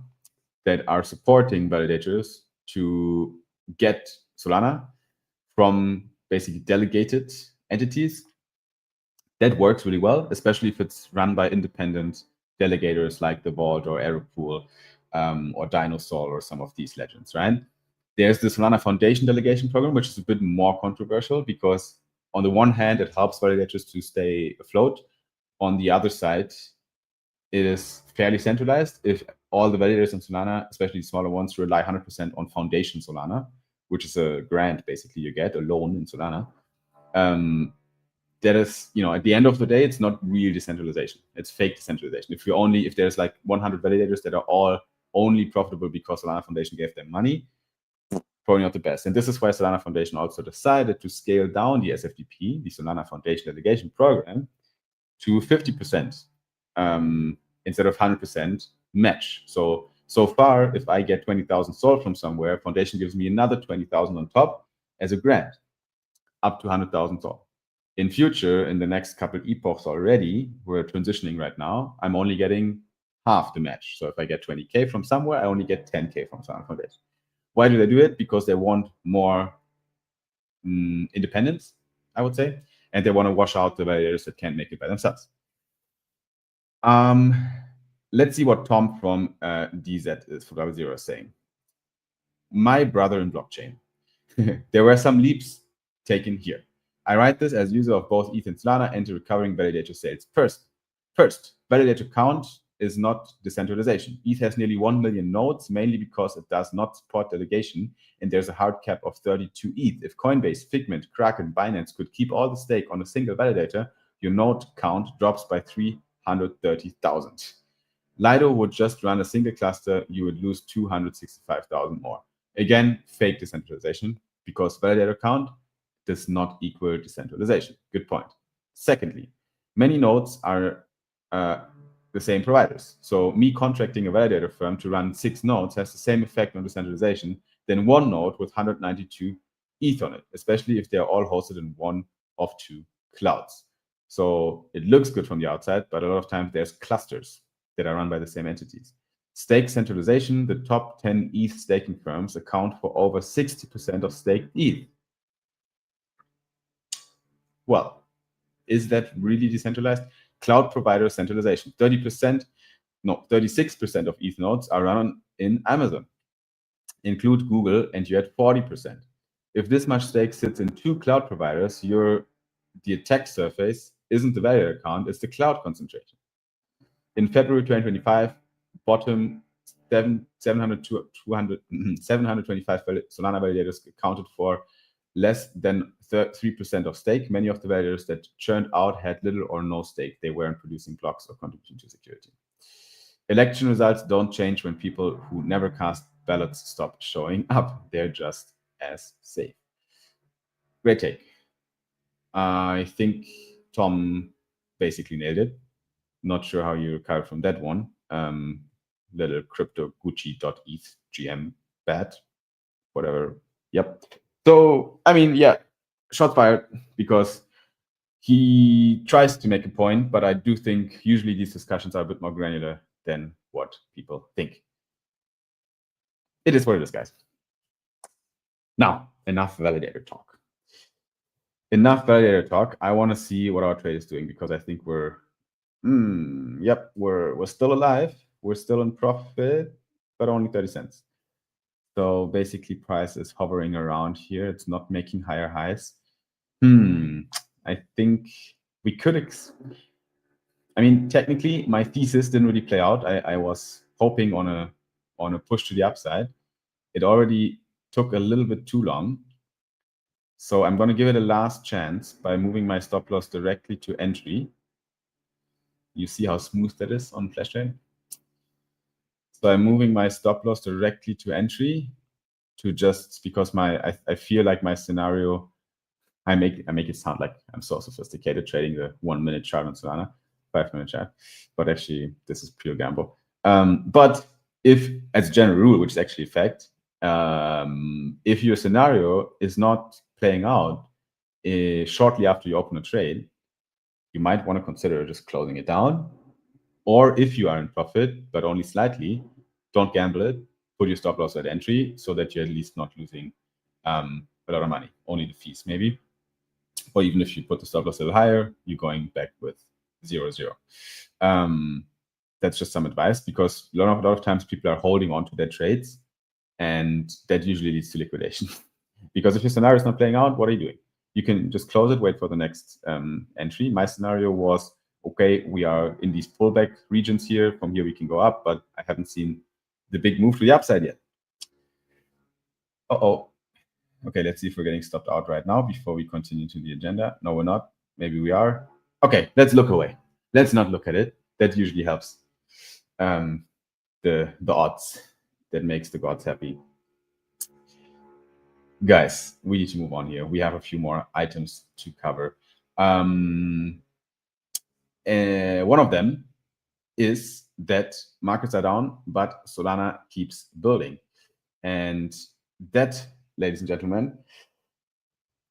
that are supporting validators to get Solana from basically delegated entities. That works really well, especially if it's run by independent delegators like the Vault or Aeropool or Dinosaur or some of these legends, right? There's the Solana Foundation delegation program, which is a bit more controversial because on the one hand, it helps validators to stay afloat. On the other side, it is fairly centralized. If all the validators in Solana, especially the smaller ones, rely 100% on Foundation Solana, which is a grant basically you get, a loan in Solana. That is, at the end of the day, it's not real decentralization. It's fake decentralization. If there's like 100 validators that are all only profitable because Solana Foundation gave them money, probably not the best. And this is why Solana Foundation also decided to scale down the SFDP, the Solana Foundation Delegation Program, to 50% instead of 100% match. So far, if I get 20,000 SOL from somewhere, Foundation gives me another 20,000 on top as a grant, up to 100,000 SOL. In future, in the next couple epochs already, we're transitioning right now, I'm only getting half the match. So if I get 20K from somewhere, I only get 10K from Solana Foundation. Why do they do it? Because they want more independence, I would say, and they want to wash out the validators that can't make it by themselves. Let's see what Tom from DZ is for Double0 is saying. My brother in blockchain. There were some leaps taken here. I write this as user of both ETH and Solana and recovering validator sales. First, validator count is not decentralization. ETH has nearly 1 million nodes, mainly because it does not support delegation, and there's a hard cap of 32 ETH. If Coinbase, Figment, Kraken, Binance could keep all the stake on a single validator, your node count drops by 330,000. Lido would just run a single cluster, you would lose 265,000 more. Again, fake decentralization, because validator count does not equal decentralization. Good point. Secondly, many nodes are the same providers. So me contracting a validator firm to run 6 nodes has the same effect on decentralization than one node with 192 ETH on it, especially if they're all hosted in one of 2 clouds. So it looks good from the outside, but a lot of times there's clusters that are run by the same entities. Stake centralization, the top 10 ETH staking firms account for over 60% of staked ETH. Well, is that really decentralized? Cloud provider centralization, 36% of ETH nodes are run in Amazon. Include Google, and you're at 40%. If this much stake sits in 2 cloud providers, the attack surface isn't the validator count, it's the cloud concentration. In February 2025, bottom 725 Solana validators accounted for less than 3% of stake. Many of the validators that churned out had little or no stake. They weren't producing blocks or contributing to security. Election results don't change when people who never cast ballots stop showing up. They're just as safe. Great take. I think Tom basically nailed it. Not sure how you recovered from that one. Little crypto Gucci.eth GM bad, whatever. Yep. So, I mean, yeah, shots fired, because he tries to make a point, but I do think usually these discussions are a bit more granular than what people think. It is what it is, guys. Now, enough validator talk. I want to see what our trade is doing, because I think we're still alive. We're still in profit, but only 30 cents. So basically price is hovering around here. It's not making higher highs. I think we could, technically my thesis didn't really play out. I was hoping on a push to the upside. It already took a little bit too long. So I'm going to give it a last chance by moving my stop loss directly to entry. You see how smooth that is on FlashTrade? So I'm moving my stop loss directly to entry, to just because I feel like my scenario, I make it sound like I'm so sophisticated trading the 1 minute chart on Solana, 5 minute chart, but actually this is pure gamble. But if, as a general rule, which is actually a fact, if your scenario is not playing out shortly after you open a trade, you might want to consider just closing it down. Or if you are in profit, but only slightly, don't gamble it. Put your stop loss at entry so that you're at least not losing a lot of money, only the fees maybe. Or even if you put the stop loss a little higher, you're going back with 0-0. That's just some advice, because a lot of times people are holding on to their trades, and that usually leads to liquidation. Because if your scenario is not playing out, what are you doing? You can just close it, wait for the next entry. My scenario was okay, we are in these pullback regions here. From here we can go up, but I haven't seen the big move to the upside yet. Uh-oh. Okay, let's see if we're getting stopped out right now before we continue to the agenda. No, we're not. Maybe we are. Okay, let's look away. Let's not look at it. That usually helps. The odds. That makes the gods happy. Guys, we need to move on here. We have a few more items to cover. One of them is that markets are down, but Solana keeps building. And that, ladies and gentlemen,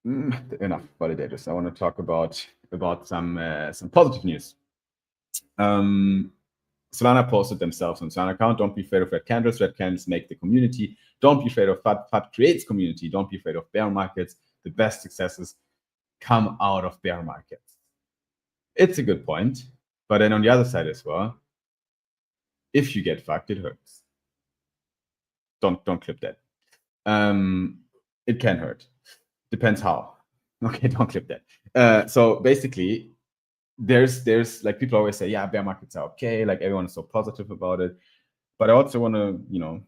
enough validators. I want to talk about some positive news. Solana posted themselves on Solana account. Don't be afraid of red candles. Red candles make the community. Don't be afraid of FUD. FUD creates community. Don't be afraid of bear markets. The best successes come out of bear markets. It's a good point, but then on the other side as well, if you get fucked, it hurts. Don't clip that. It can hurt. Depends how. Okay, don't clip that. So basically, there's like people always say, yeah, bear markets are okay. Like everyone is so positive about it. But I also want to,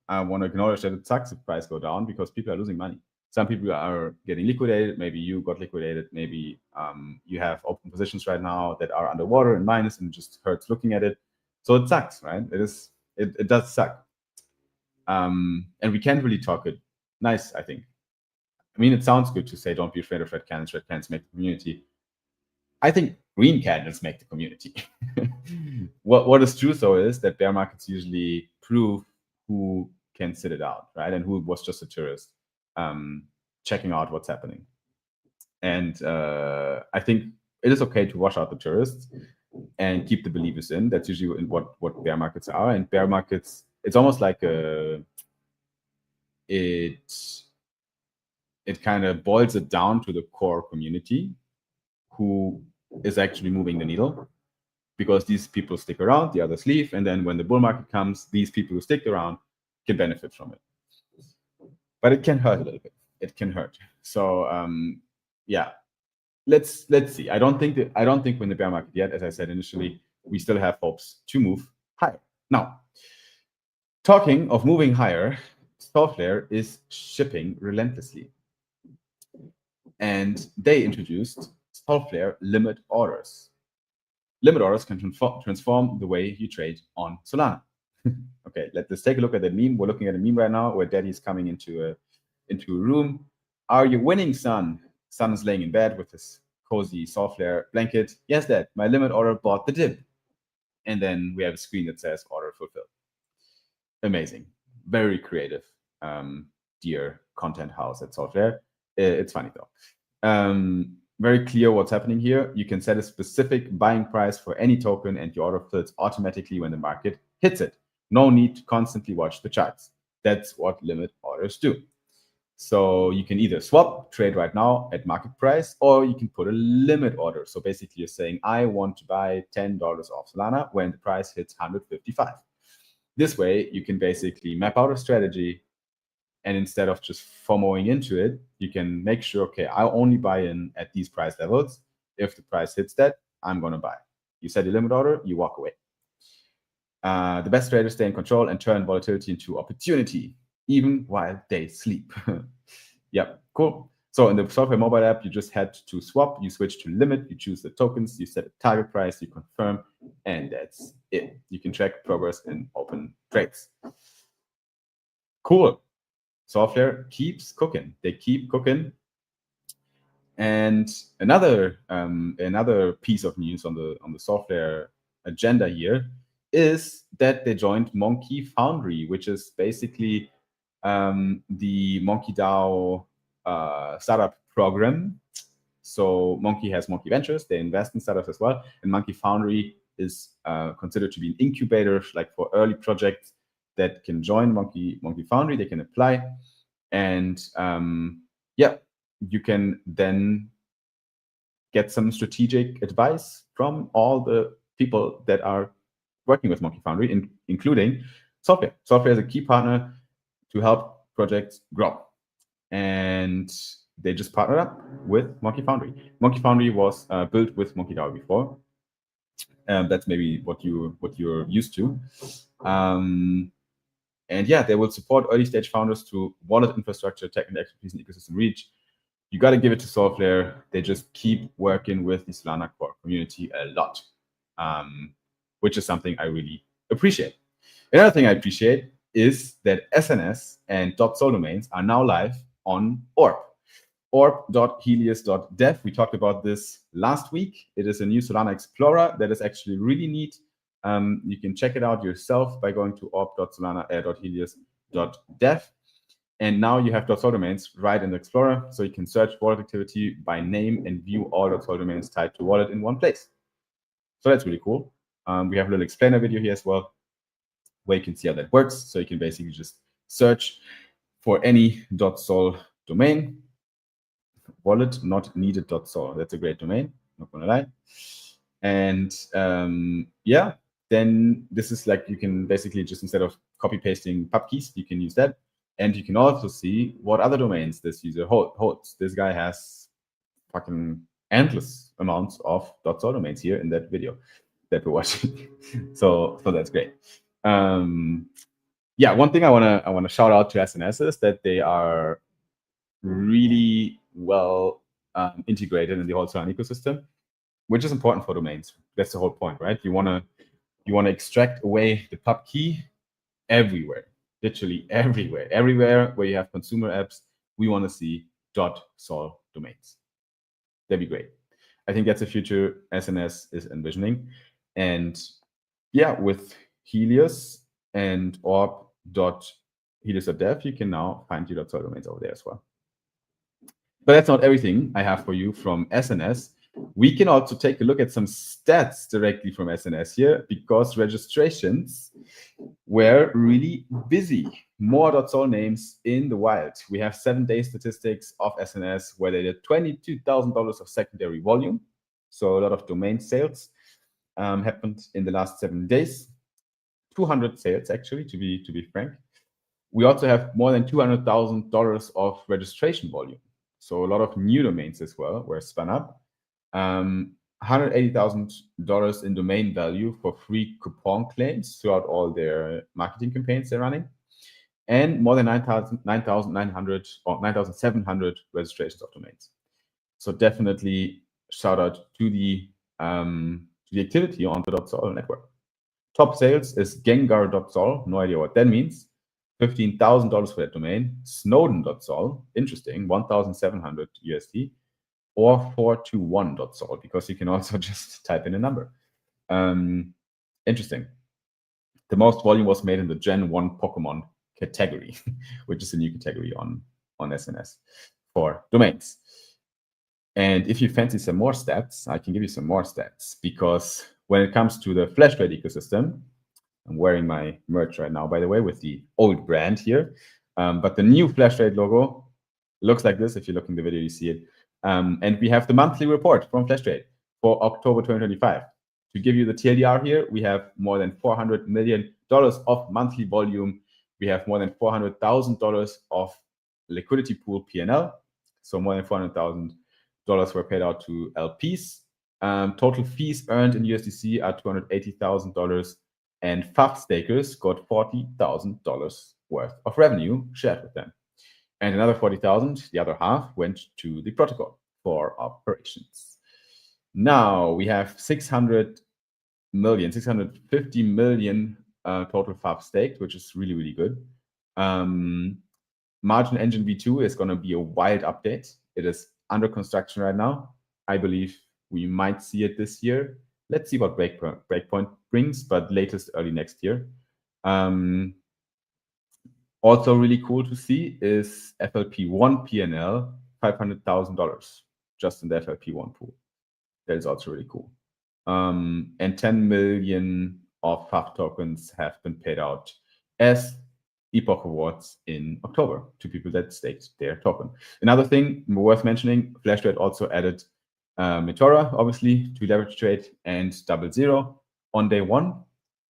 I want to acknowledge that it sucks if price go down because people are losing money. Some people are getting liquidated. Maybe you got liquidated. Maybe you have open positions right now that are underwater and minus, and it just hurts looking at it. So it sucks, right? It does suck. And we can't really talk it nice, I think. I mean, it sounds good to say, don't be afraid of red candles. Red candles make the community. I think green candles make the community. What is true, though, is that bear markets usually prove who can sit it out, right? And who was just a tourist checking out what's happening. And I think it is okay to wash out the tourists and keep the believers in. That's usually what bear markets are. And bear markets, it's almost like it kind of boils it down to the core community who is actually moving the needle, because these people stick around, the others leave, and then when the bull market comes, these people who stick around can benefit from it. But it can hurt a little bit. It can hurt. So yeah, let's see. I don't think we're in the bear market yet. As I said initially, we still have hopes to move higher. Now, talking of moving higher, Solflare is shipping relentlessly, and they introduced Solflare limit orders. Limit orders can transform the way you trade on Solana. Okay, let's take a look at that meme. We're looking at a meme right now where Daddy's coming into a room. Are you winning, son? Son is laying in bed with his cozy Solflare blanket. Yes, Dad, my limit order bought the dip. And then we have a screen that says order fulfilled. Amazing. Very creative. Dear content house at Solflare. It's funny though. Very clear what's happening here. You can set a specific buying price for any token and your order fills automatically when the market hits it. No need to constantly watch the charts. That's what limit orders do. So you can either swap, trade right now at market price, or you can put a limit order. So basically you're saying, I want to buy $10 off Solana when the price hits 155. This way you can basically map out a strategy, and instead of just FOMOing into it, you can make sure, okay, I'll only buy in at these price levels. If the price hits that, I'm going to buy. You set a limit order, you walk away. The best traders stay in control and turn volatility into opportunity, even while they sleep. Yep, cool. So in the Solflare mobile app, you just had to swap, you switch to limit, you choose the tokens, you set a target price, you confirm, and that's it. You can track progress in open trades. Cool. Solflare keeps cooking. They keep cooking. And another piece of news on the Solflare agenda here is that they joined Monkey Foundry, which is basically the Monkey DAO startup program. So Monkey has Monkey Ventures. They invest in startups as well. And Monkey Foundry is considered to be an incubator, like for early projects that can join Monkey Foundry. They can apply, and yeah, you can then get some strategic advice from all the people that are working with Monkey Foundry, including Solflare. Solflare is a key partner to help projects grow, and they just partnered up with Monkey Foundry. Monkey Foundry was built with Monkey DAO before, That's maybe what you're used to. And yeah, they will support early stage founders through wallet infrastructure, technical expertise, and ecosystem reach. You got to give it to Solflare. They just keep working with the Solana core community a lot, which is something I really appreciate. Another thing I appreciate is that SNS and .sol domains are now live on Orb. Orb.helios.dev. We talked about this last week. It is a new Solana Explorer that is actually really neat. You can check it out yourself by going to orb.solana.helios.dev. And now you have .sol domains right in the Explorer, so you can search wallet activity by name and view all .sol domains tied to wallet in one place. So that's really cool. We have a little explainer video here as well, where you can see how that works. So you can basically just search for any .sol domain. Wallet not needed .sol. That's a great domain, not gonna lie. And yeah, then this is like, you can basically just, instead of copy pasting pub keys, you can use that. And you can also see what other domains this user holds. This guy has fucking endless amounts of .sol domains here in that video that we're watching. so that's great. Yeah, one thing I wanna shout out to SNS is that they are really well integrated in the whole Solana ecosystem, which is important for domains. That's the whole point, right? You wanna extract away the pub key everywhere, literally everywhere where you have consumer apps. We want to see .sol domains. That'd be great. I think that's the future SNS is envisioning. And yeah, with Helios and orb.helios.dev, you can now find your .sol domains over there as well. But that's not everything I have for you from SNS. We can also take a look at some stats directly from SNS here, because registrations were really busy. More .sol names in the wild. We have 7-day statistics of SNS where they did $22,000 of secondary volume. So a lot of domain sales happened in the last 7 days. 200 sales, actually, to be frank. We also have more than $200,000 of registration volume. So a lot of new domains as well were spun up. $180,000 in domain value for free coupon claims throughout all their marketing campaigns they're running, and more than 9,900 or 9,700 registrations of domains. So definitely shout out to the activity on the .sol network. Top sales is Gengar.sol, no idea what that means. $15,000 for that domain. Snowden.sol, interesting, 1,700 USD. Or 421.sol, because you can also just type in a number. Interesting. The most volume was made in the Gen 1 Pokemon category, which is a new category on SNS for domains. And if you fancy some more stats, I can give you some more stats, because when it comes to the Flashtrade ecosystem, I'm wearing my merch right now, by the way, with the old brand here. But the new Flashtrade logo looks like this. If you look in the video, you see it. And we have the monthly report from Flashtrade for October 2025. To give you the TLDR here, we have more than $400 million of monthly volume. We have more than $400,000 of liquidity pool P&L. So more than $400,000 were paid out to LPs. Total fees earned in USDC are $280,000, and FAF stakers got $40,000 worth of revenue shared with them. And another 40,000, the other half, went to the protocol for operations. Now we have 650 million total FAF staked, which is really, really good. Margin Engine v2 is going to be a wild update. It is under construction right now. I believe we might see it this year. Let's see what Breakpoint brings, but latest early next year. Also really cool to see is FLP1 P&L, $500,000 just in the FLP1 pool. That is also really cool. And 10 million of FAF tokens have been paid out as Epoch Awards in October to people that staked their token. Another thing worth mentioning, Flashtrade also added Meteora, obviously, to leverage trade, and DoubleZero on day one,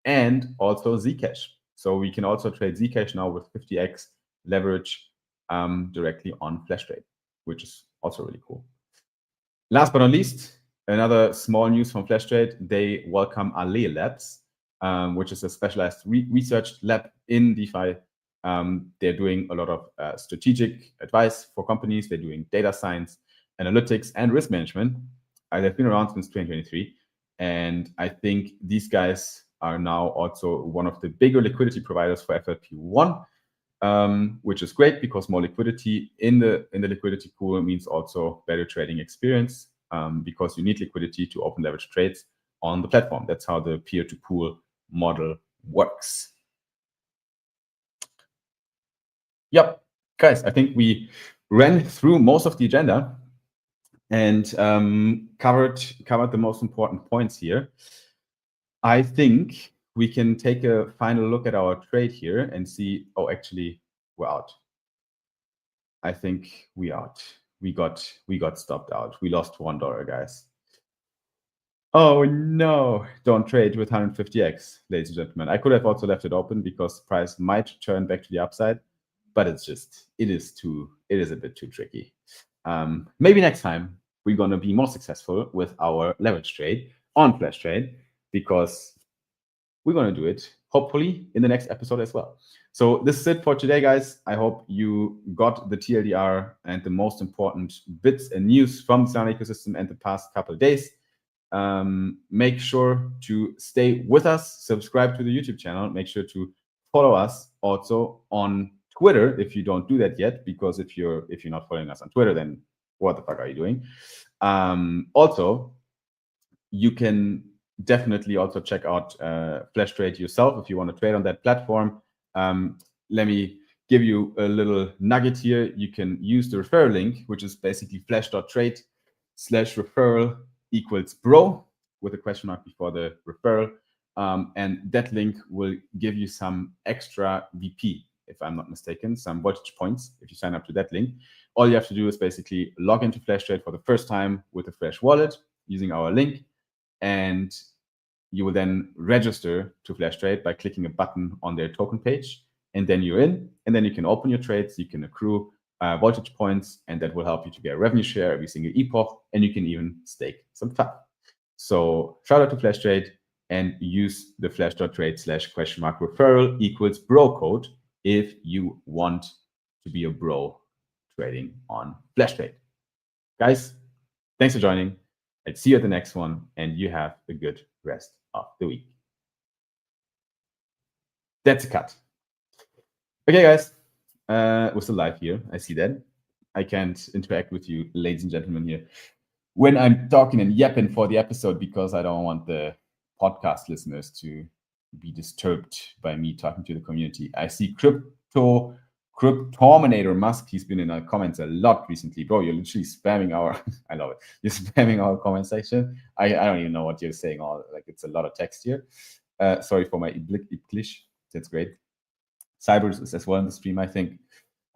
and also Zcash. So we can also trade Zcash now with 50x leverage directly on Flashtrade, which is also really cool. Last but not least, Another small news from FlashTrade, they welcome Allee Labs, which is a specialized research lab in DeFi. They're doing a lot of strategic advice for companies. They're doing data science, analytics, and risk management. They've been around since 2023. And I think these guys are now also one of the bigger liquidity providers for FLP1, which is great because more liquidity in the liquidity pool means also better trading experience, because you need liquidity to open leverage trades on the platform. That's how the peer-to-pool model works. Yep, guys, I think we ran through most of the agenda and covered the most important points here. I think we can take a final look at our trade here and see, oh, actually, we're out. I think we out. We got stopped out. We lost $1, guys. Oh no, don't trade with 150x, ladies and gentlemen. I could have also left it open because price might turn back to the upside, but it is a bit too tricky. Maybe next time we're gonna be more successful with our leverage trade on FlashTrade, because we're gonna do it hopefully in the next episode as well. So this is it for today, guys. I hope you got the TLDR and the most important bits and news from the Solana ecosystem and the past couple of days. Make sure to stay with us, subscribe to the YouTube channel, make sure to follow us also on Twitter if you don't do that yet, because if you're not following us on Twitter, then what the fuck are you doing? Also, you can definitely also check out FlashTrade yourself if you want to trade on that platform. Let me give you a little nugget here. You can use the referral link, which is basically flash.trade/referral equals bro with a question mark before the referral. And that link will give you some extra VP, if I'm not mistaken, some voltage points if you sign up to that link. All you have to do is basically log into FlashTrade for the first time with the Flash wallet using our link, and you will then register to FlashTrade by clicking a button on their token page, and then you're in, and then you can open your trades, you can accrue voltage points, and that will help you to get a revenue share every single epoch, and you can even stake some FAB. So shout out to FlashTrade and use the flash.trade/referral equals bro code if you want to be a bro trading on FlashTrade. Guys, thanks for joining. I'll see you at the next one, and you have a good rest of the week. That's a cut. Okay, guys, we're still live here. I see that. I can't interact with you, ladies and gentlemen, here when I'm talking and yapping for the episode, because I don't want the podcast listeners to be disturbed by me talking to the community. I see Cryptominator Musk. He's been in our comments a lot recently. Bro, you're literally spamming our, I love it. You're spamming our comment section. I don't even know what you're saying. It's a lot of text here. Sorry for my English. That's great. Cybers is as well in the stream, I think.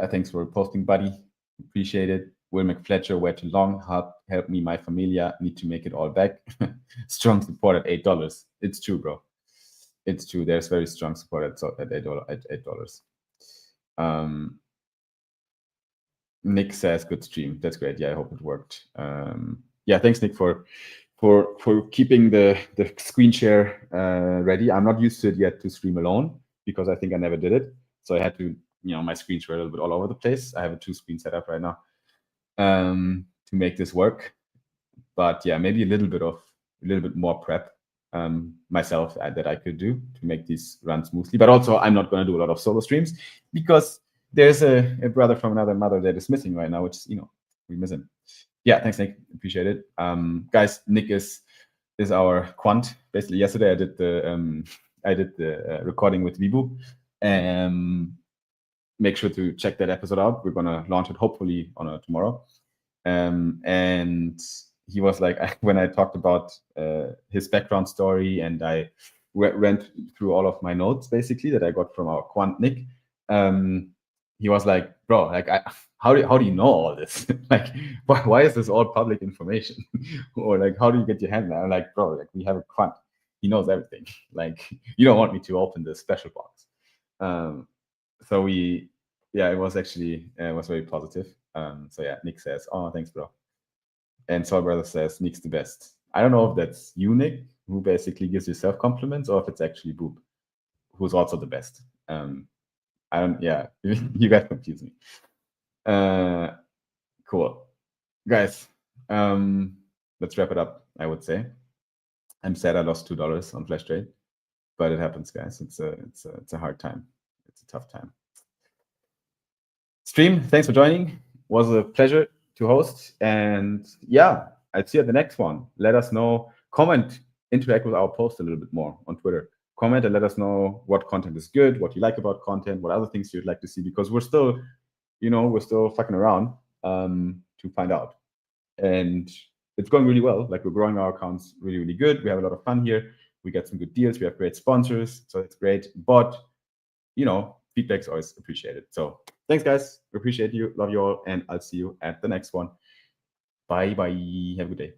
Thanks for posting, buddy. Appreciate it. Will McFletcher, way too long. Help me, my familia. Need to make it all back. Strong support at $8. It's true, bro. It's true. There's very strong support at $8. Nick says good stream. That's great. Yeah, I hope it worked. Yeah, thanks, Nick, for keeping the screen share ready. I'm not used to it yet to stream alone because I think I never did it. So I had to, my screens were a little bit all over the place. I have a 2-screen setup right now to make this work. But yeah, maybe a little bit more prep myself that I could do to make these run smoothly. But also, I'm not going to do a lot of solo streams because there's a brother from another mother that is missing right now, which we miss him. Yeah, thanks, Nick. Appreciate it. Guys, Nick is our quant. Basically, yesterday I did the recording with Vibu. Make sure to check that episode out. We're gonna launch it hopefully on tomorrow. And he was like, when I talked about his background story, and I went through all of my notes basically that I got from our quant Nick. He was like, bro, like, how do you know all this? Like, why is this all public information? Or like, how do you get your hand there? I'm like, bro, like, we have a quant. He knows everything. Like, you don't want me to open the special box. So it was actually, it was very positive. So yeah, Nick says, oh, thanks, bro. And Soul Brother says, Nick's the best. I don't know if that's Unique, who basically gives yourself compliments, or if it's actually Boop, who's also the best. I don't. Yeah, you guys confuse me. Cool, guys. Let's wrap it up. I would say. I'm sad I lost $2 on Flash Trade, but it happens, guys. It's a hard time. It's a tough time. Stream, thanks for joining. Was a pleasure to host. And yeah, I'll see you at the next one. Let us know, comment, interact with our post a little bit more on Twitter. Comment and let us know what content is good, what you like about content, what other things you'd like to see, because we're still, we're still fucking around to find out. And it's going really well. Like, we're growing our accounts really, really good. We have a lot of fun here. We get some good deals. We have great sponsors. So it's great. But, feedback is always appreciated. So thanks, guys. Appreciate you. Love you all. And I'll see you at the next one. Bye. Have a good day.